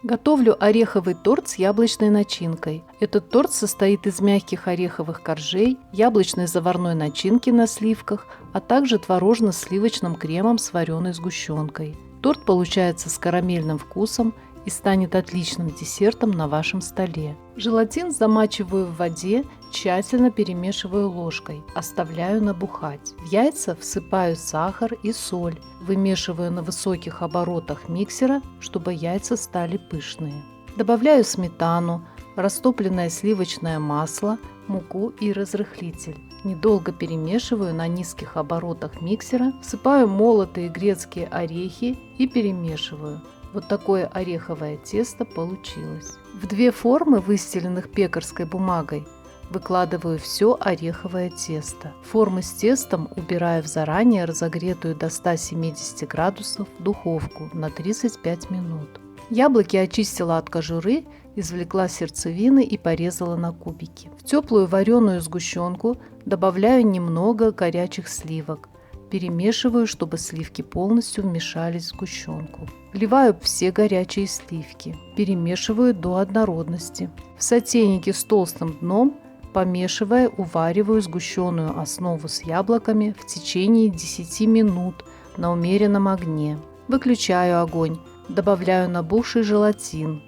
Готовлю ореховый торт с яблочной начинкой. Этот торт состоит из мягких ореховых коржей, яблочной заварной начинки на сливках, а также творожно-сливочным кремом с вареной сгущенкой. Торт получается с карамельным вкусом и станет отличным десертом на вашем столе. Желатин замачиваю в воде, тщательно перемешиваю ложкой, оставляю набухать. В яйца всыпаю сахар и соль, вымешиваю на высоких оборотах миксера, чтобы яйца стали пышные. Добавляю сметану, растопленное сливочное масло, муку и разрыхлитель. Недолго перемешиваю на низких оборотах миксера, всыпаю молотые грецкие орехи и перемешиваю. Вот такое ореховое тесто получилось. В 2 формы, выстеленных пекарской бумагой, выкладываю все ореховое тесто. Формы с тестом убираю в заранее разогретую до 170 градусов духовку на 35 минут. Яблоки очистила от кожуры, извлекла сердцевины и порезала на кубики. В теплую вареную сгущенку добавляю немного горячих сливок. Перемешиваю, чтобы сливки полностью вмешались в сгущенку. Вливаю все горячие сливки. Перемешиваю до однородности. В сотейнике с толстым дном, помешивая, увариваю сгущенную основу с яблоками в течение 10 минут на умеренном огне. Выключаю огонь. Добавляю набухший желатин.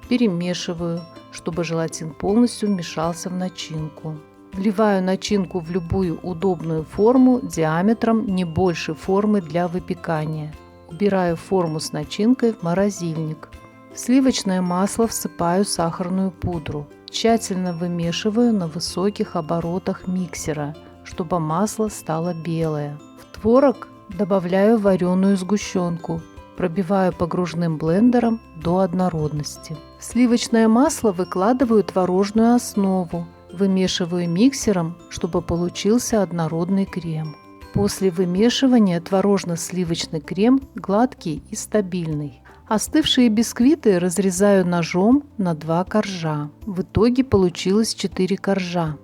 Перемешиваю, чтобы желатин полностью вмешался в начинку. Вливаю начинку в любую удобную форму диаметром не больше формы для выпекания. Убираю форму с начинкой в морозильник. В сливочное масло всыпаю сахарную пудру. Тщательно вымешиваю на высоких оборотах миксера, чтобы масло стало белое. В творог добавляю вареную сгущенку. Пробиваю погружным блендером до однородности. В сливочное масло выкладываю творожную основу. Вымешиваю миксером, чтобы получился однородный крем. После вымешивания творожно-сливочный крем гладкий и стабильный. Остывшие бисквиты разрезаю ножом на 2 коржа. В итоге получилось 4 коржа.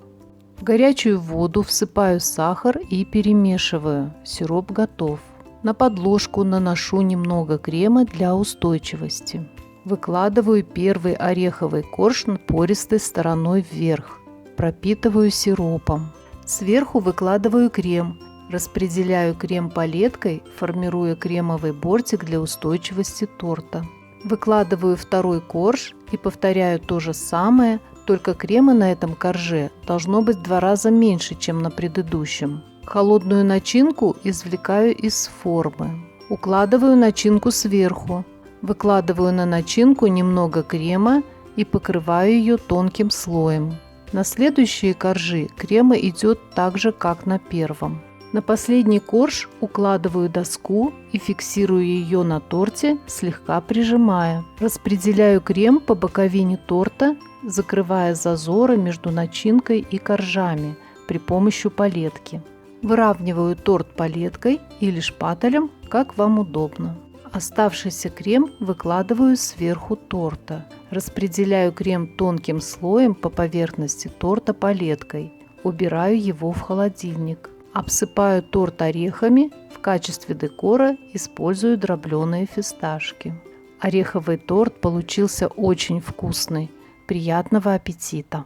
В горячую воду всыпаю сахар и перемешиваю. Сироп готов. На подложку наношу немного крема для устойчивости. Выкладываю первый ореховый корж пористой стороной вверх. Пропитываю сиропом. Сверху выкладываю крем. Распределяю крем палеткой, формируя кремовый бортик для устойчивости торта. Выкладываю второй корж и повторяю то же самое, только крема на этом корже должно быть в 2 раза меньше, чем на предыдущем. Холодную начинку извлекаю из формы. Укладываю начинку сверху. Выкладываю на начинку немного крема и покрываю ее тонким слоем. На следующие коржи крема идет так же, как на первом. На последний корж укладываю доску и фиксирую ее на торте, слегка прижимая. Распределяю крем по боковине торта, закрывая зазоры между начинкой и коржами при помощи палетки. Выравниваю торт палеткой или шпателем, как вам удобно. Оставшийся крем выкладываю сверху торта. Распределяю крем тонким слоем по поверхности торта палеткой. Убираю его в холодильник. Обсыпаю торт орехами. В качестве декора использую дробленые фисташки. Ореховый торт получился очень вкусный. Приятного аппетита!